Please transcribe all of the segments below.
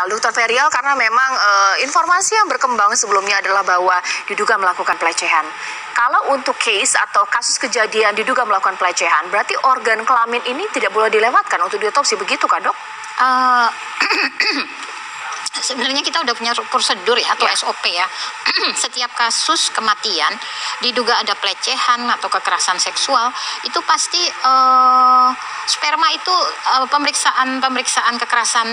Dr. Ferial, karena memang informasi yang berkembang sebelumnya adalah bahwa diduga melakukan pelecehan. Kalau untuk case atau kasus kejadian diduga melakukan pelecehan, berarti organ kelamin ini tidak boleh dilewatkan untuk diotopsi, begitu kan, Dok? Sebenarnya kita udah punya prosedur ya, atau SOP ya. Setiap kasus kematian diduga ada pelecehan atau kekerasan seksual, itu pasti sperma itu pemeriksaan kekerasan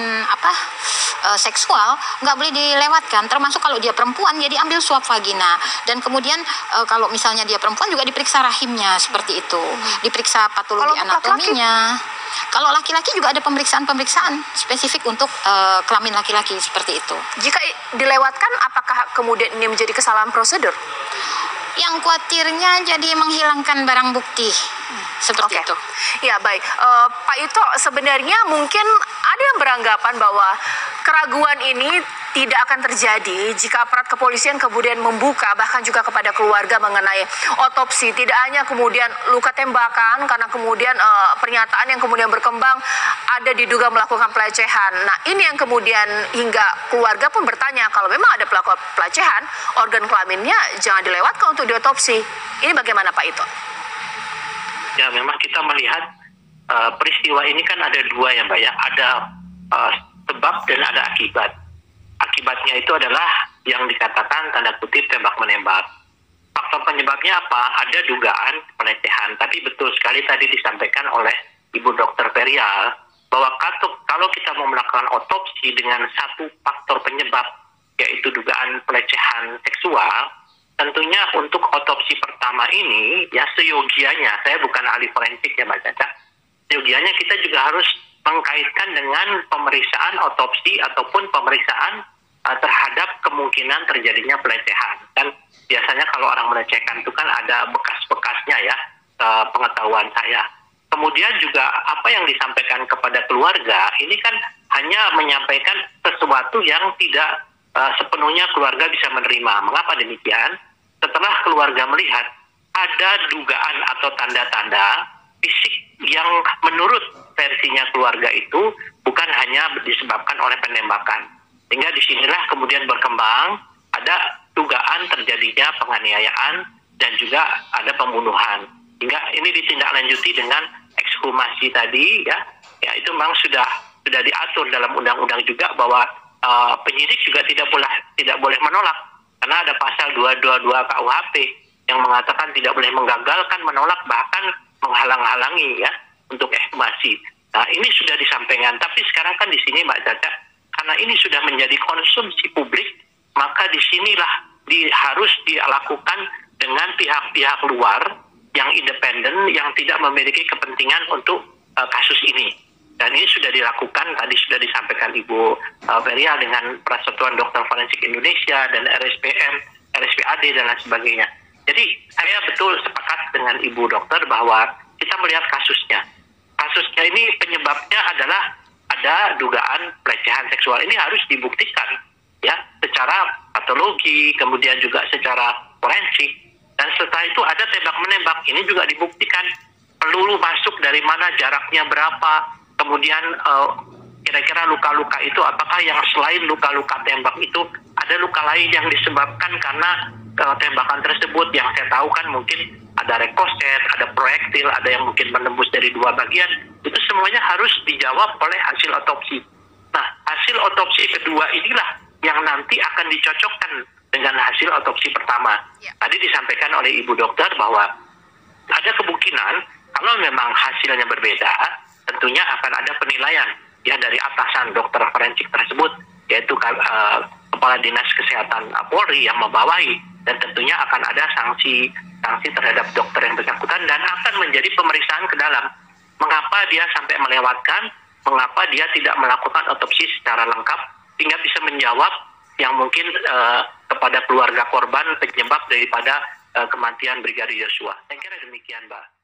seksual nggak boleh dilewatkan. Termasuk kalau dia perempuan, ya diambil swab vagina, dan kemudian kalau misalnya dia perempuan juga diperiksa rahimnya seperti itu, diperiksa patologi anatominya. Kalau laki-laki juga ada pemeriksaan spesifik untuk kelamin laki-laki seperti itu. Jika dilewatkan, apakah kemudian ini menjadi kesalahan prosedur? Yang khawatirnya jadi menghilangkan barang bukti seperti itu. Ya, baik. Pak Ito, sebenarnya mungkin ada yang beranggapan bahwa keraguan ini tidak akan terjadi jika aparat kepolisian kemudian membuka bahkan juga kepada keluarga mengenai otopsi. Tidak hanya kemudian luka tembakan, karena kemudian pernyataan yang kemudian berkembang ada diduga melakukan pelecehan. Nah, ini yang kemudian hingga keluarga pun bertanya, kalau memang ada pelaku pelecehan, organ kelaminnya jangan dilewatkan untuk diotopsi. Ini bagaimana, Pak Ito? Ya, memang kita melihat peristiwa ini kan ada dua ya, Mbak ya. Ada sebab dan ada akibat. Akibatnya itu adalah yang dikatakan tanda kutip tembak-menembak. Faktor penyebabnya apa? Ada dugaan pelecehan. Tapi betul sekali tadi disampaikan oleh Ibu Dr. Ferial bahwa kalau kita mau melakukan otopsi dengan satu faktor penyebab, yaitu dugaan pelecehan seksual, tentunya untuk otopsi pertama ini, ya seyogianya, saya bukan ahli forensik ya Mbak Caca, seyogianya kita juga harus mengkaitkan dengan pemeriksaan otopsi ataupun pemeriksaan terhadap kemungkinan terjadinya pelecehan. Dan biasanya kalau orang melecehkan itu kan ada bekas-bekasnya ya, pengetahuan saya. Kemudian juga apa yang disampaikan kepada keluarga, ini kan hanya menyampaikan sesuatu yang tidak sepenuhnya keluarga bisa menerima. Mengapa demikian? Setelah keluarga melihat ada dugaan atau tanda-tanda fisik yang menurut versinya keluarga itu bukan hanya disebabkan oleh penembakan. Sehingga disinilah kemudian berkembang ada dugaan terjadinya penganiayaan dan juga ada pembunuhan. Hingga ini ditindaklanjuti dengan ekshumasi tadi ya itu memang sudah diatur dalam undang-undang juga bahwa penyidik juga tidak boleh menolak, karena ada pasal 222 KUHP yang mengatakan tidak boleh menggagalkan, menolak, bahkan menghalang-halangi ya untuk ekshumasi. Nah, ini sudah disampaikan, tapi sekarang kan di sini Mbak Caca, karena ini sudah menjadi konsumsi publik, maka disinilah harus dilakukan dengan pihak-pihak luar yang independen, yang tidak memiliki kepentingan untuk kasus ini. Dan ini sudah dilakukan, tadi sudah disampaikan Ibu Ferial dengan Persatuan Dokter Forensik Indonesia dan RSPM, RSPAD dan lain sebagainya. Jadi saya betul sepakat dengan Ibu Dokter bahwa kita melihat kasusnya. Kasusnya ini penyebabnya adalah ada dugaan pelecehan seksual. Ini harus dibuktikan ya secara patologi, kemudian juga secara forensik. Dan setelah itu ada tembak-menembak. Ini juga dibuktikan peluru masuk dari mana, jaraknya berapa, kemudian kira-kira luka-luka itu apakah yang selain luka-luka tembak itu ada luka lain yang disebabkan karena tembakan tersebut. Yang saya tahu kan mungkin ada rekoset, ada proyektil, ada yang mungkin menembus dari dua bagian. Itu semuanya harus dijawab oleh hasil otopsi. Nah, hasil otopsi kedua inilah yang nanti akan dicocokkan dengan hasil otopsi pertama. Tadi disampaikan oleh Ibu Dokter bahwa ada kemungkinan kalau memang hasilnya berbeda, tentunya akan ada penilaian ya dari atasan dokter forensik tersebut, yaitu Kepala Dinas Kesehatan Polri yang membawahi, dan tentunya akan ada sanksi terhadap dokter yang bersangkutan dan akan menjadi pemeriksaan ke dalam. Mengapa dia sampai melewatkan, mengapa dia tidak melakukan otopsi secara lengkap sehingga bisa menjawab yang mungkin kepada keluarga korban penyebab daripada kematian Brigadir Yosua. Saya kira demikian, Mbak.